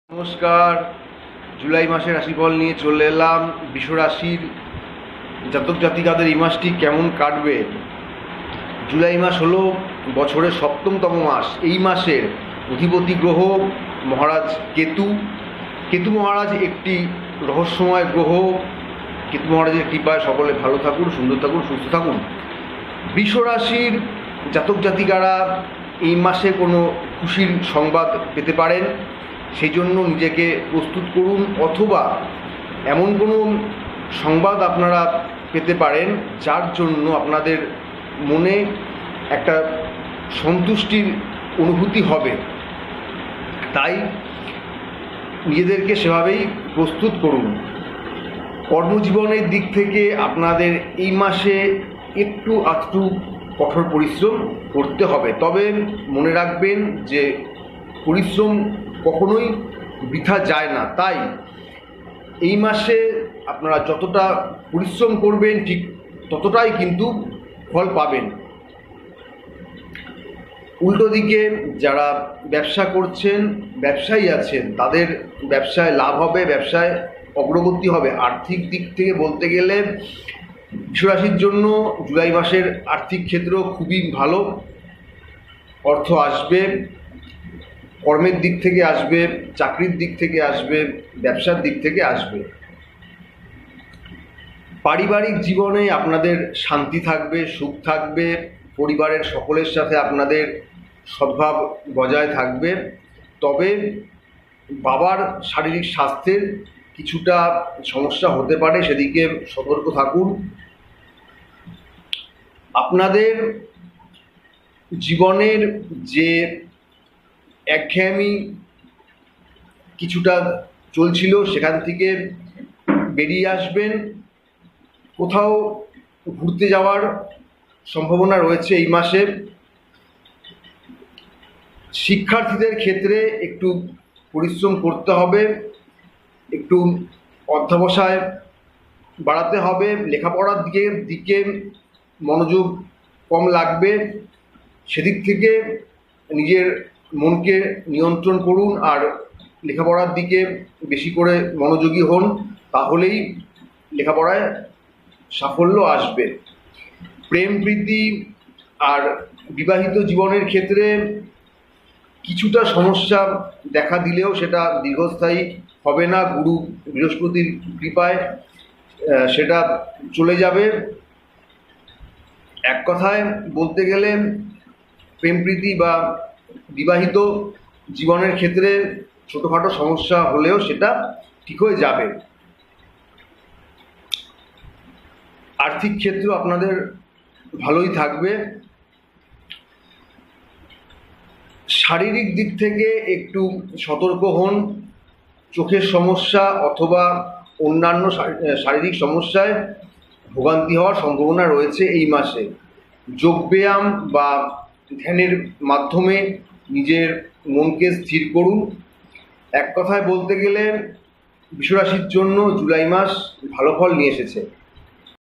নমস্কার। জুলাই মাসের রাশিফল নিয়ে চলে এলাম। বৃষরাশির জাতক জাতিকাদের এই মাসটি কেমন কাটবে। জুলাই মাস হলো বছরের সপ্তমতম মাস। এই মাসের অধিপতি গ্রহ মহারাজ কেতু। কেতু মহারাজ একটি রহস্যময় গ্রহ। কেতু মহারাজের কৃপায় সকলে ভালো থাকুন, সুন্দর থাকুন, সুস্থ থাকুন। বৃষরাশির জাতক জাতিকারা এই মাসে কোনো খুশির সংবাদ পেতে পারেন, সেই জন্য নিজেকে প্রস্তুত করুন। অথবা এমন কোনো সংবাদ আপনারা পেতে পারেন যার জন্য আপনাদের মনে একটা সন্তুষ্টির অনুভূতি হবে, তাই নিজেদেরকে সেভাবেই প্রস্তুত করুন। কর্মজীবনের দিক থেকে আপনাদের এই মাসে একটু আধটু কঠোর পরিশ্রম করতে হবে, তবে মনে রাখবেন যে পরিশ্রম কখনোই বৃথা যায় না। তাই এই মাসে আপনারা যতটা পরিশ্রম করবেন ঠিক ততটাই কিন্তু ফল পাবেন। উল্টো দিকে যারা ব্যবসা করছেন, ব্যবসায়ী আছেন, তাদের ব্যবসায় লাভ হবে, ব্যবসায় অগ্রগতি হবে। আর্থিক দিক থেকে বলতে গেলে বৃষরাশির জন্য জুলাই মাসের আর্থিক ক্ষেত্র খুবই ভালো। অর্থ আসবে, কর্মের দিক থেকে আসবে, চাকরির দিক থেকে আসবে, ব্যবসার দিক থেকে আসবে। পারিবারিক জীবনে আপনাদের শান্তি থাকবে, সুখ থাকবে, পরিবারের সকলের সাথে আপনাদের সদ্ভাব বজায় থাকবে। তবে বাবার শারীরিক স্বাস্থ্যের কিছুটা সমস্যা হতে পারে, সেদিকে সতর্ক থাকুন। আপনাদের জীবনের যে একঘেয়েমি কিছুটা চলছিল সেখান থেকে বেরিয়ে আসবেন। কোথাও ঘুরতে যাওয়ার সম্ভাবনা রয়েছে এই মাসে। শিক্ষার্থীদের ক্ষেত্রে একটু পরিশ্রম করতে হবে, একটু অধ্যবসায় বাড়াতে হবে, লেখাপড়ার দিকে মনোযোগ কম লাগবে। সেদিক থেকে নিজের মনকে নিয়ন্ত্রণ করুন আর লেখাপড়ার দিকে বেশি করে মনোযোগী হন, তাহলেই লেখাপড়ায় সাফল্য আসবে। প্রেম প্রীতি আর বিবাহিত জীবনের ক্ষেত্রে কিছুটা সমস্যা দেখা দিলেও সেটা দীর্ঘস্থায়ী হবে না। গুরু বৃহস্পতির কৃপায় সেটা চলে যাবে। এক কথায় বলতে গেলে প্রেম প্রীতি বা বিবাহিত জীবনের ক্ষেত্রে ছোটোখাটো সমস্যা হলেও সেটা ঠিক হয়ে যাবে। আর্থিক ক্ষেত্র আপনাদের ভালোই থাকবে। শারীরিক দিক থেকে একটু সতর্ক হন। চোখের সমস্যা অথবা অন্যান্য শারীরিক সমস্যায় ভোগান্তি হওয়ার সম্ভাবনা রয়েছে এই মাসে। যোগব্যায়াম বা ধ্যানের মাধ্যমে নিজের মনকে স্থির করুন। এক কথায় বলতে গেলে বৃষরাশির জন্য জুলাই মাস ভালো ফল নিয়ে এসেছে।